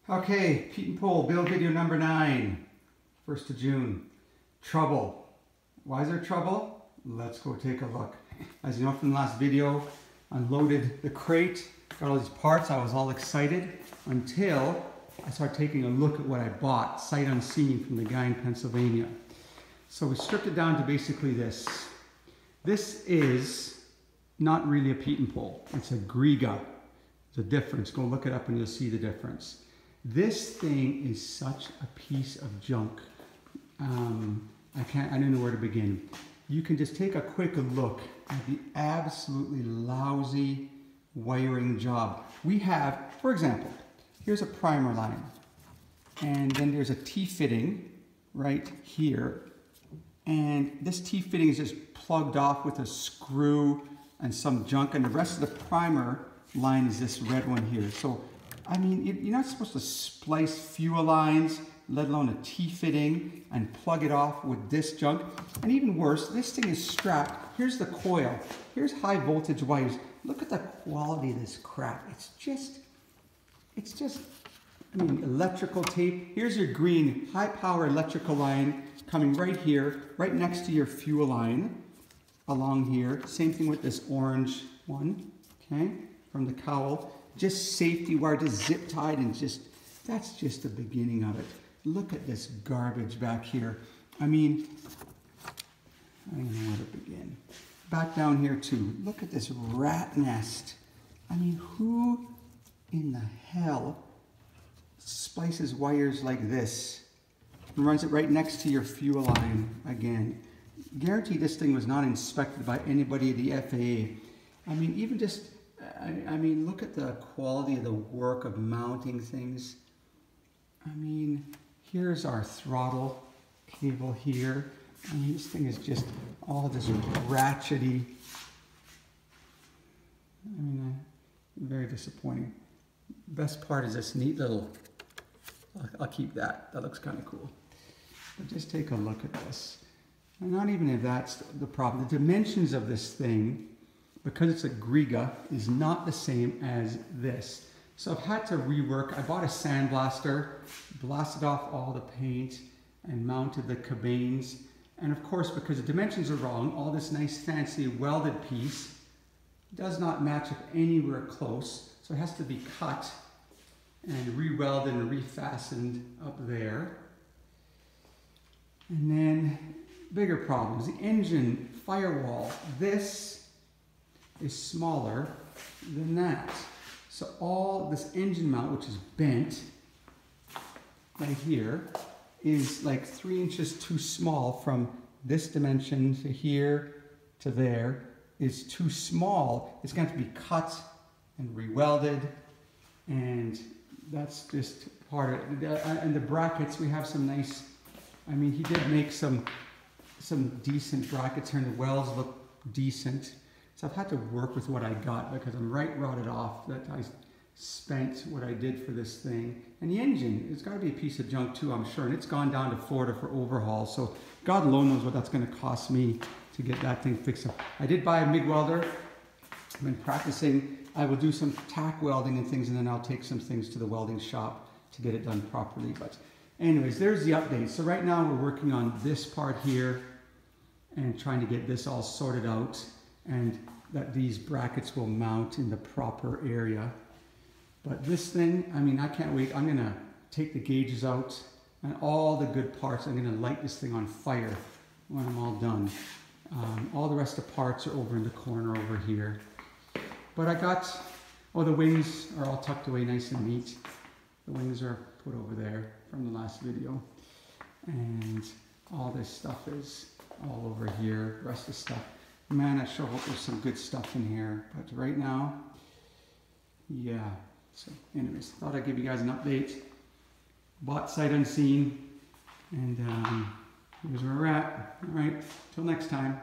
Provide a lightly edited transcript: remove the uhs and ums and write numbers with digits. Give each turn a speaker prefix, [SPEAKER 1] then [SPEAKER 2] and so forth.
[SPEAKER 1] Okay, Pete and Paul, build video number 9, 1st of June. Trouble. Why is there trouble? Let's go take a look. As you know from the last video, unloaded the crate, got all these parts. I was all excited until I started taking a look at what I bought, sight unseen, from the guy in Pennsylvania. So we stripped it down to basically this. This is not really a Pete and Paul. It's a Griga. There's a difference. Go look it up and you'll see the difference. This thing is such a piece of junk. I don't know where to begin. You can just take a quick look at the absolutely lousy wiring job. We have, for example, here's a primer line. And then there's a T-fitting right here. And this T-fitting is just plugged off with a screw and some junk. And the rest of the primer line is this red one here. So, I mean, you're not supposed to splice fuel lines, let alone a T-fitting, and plug it off with this junk. And even worse, this thing is strapped. Here's the coil. Here's high voltage wires. Look at the quality of this crap. It's just, I mean, electrical tape. Here's your green high power electrical line coming right here, right next to your fuel line along here. Same thing with this orange one, okay, from the cowl. Just safety wire, just zip tied, and that's just the beginning of it. Look at this garbage back here. I mean, I don't know where to begin. Back down here too. Look at this rat nest. I mean, who in the hell splices wires like this and runs it right next to your fuel line again? Guarantee this thing was not inspected by anybody at the FAA. I mean, even just, I mean, look at the quality of the work of mounting things. I mean, here's our throttle cable here. I mean, this thing is just all this ratchety. I mean, very disappointing. Best part is this neat little, I'll keep that. That looks kind of cool. But just take a look at this. And not even if that's the problem. The dimensions of this thing, because it's a Griga, is not the same as this. So I've had to rework. I bought a sandblaster, blasted off all the paint, and mounted the cabanes. And of course, because the dimensions are wrong, all this nice fancy welded piece does not match up anywhere close. So it has to be cut and re-welded and refastened up there. And then bigger problems. The engine firewall. This is smaller than that. So all this engine mount, which is bent right here, is like 3 inches too small. From this dimension to here to there is too small. It's going to be cut and re-welded, and that's just part of it. And the brackets, we have some nice, I mean, he did make some decent brackets here, and the welds look decent. So I've had to work with what I got because I'm right rotted off that I spent what I did for this thing. And the engine, it's got to be a piece of junk too, I'm sure. And it's gone down to Florida for overhaul. So God alone knows what that's going to cost me to get that thing fixed up. I did buy a MIG welder. I've been practicing. I will do some tack welding and things, and then I'll take some things to the welding shop to get it done properly. But anyways, there's the update. So right now we're working on this part here and trying to get this all sorted out, and that these brackets will mount in the proper area. But this thing, I mean, I can't wait. I'm gonna take the gauges out and all the good parts. I'm gonna light this thing on fire when I'm all done. All the rest of the parts are over in the corner over here. But I got, oh, the wings are all tucked away nice and neat. The wings are put over there from the last video. And all this stuff is all over here, the rest of the stuff. Man, I sure hope there's some good stuff in here. But right now, yeah. So anyways, thought I'd give you guys an update. Bought sight unseen. And here's where we're at. All right, till next time.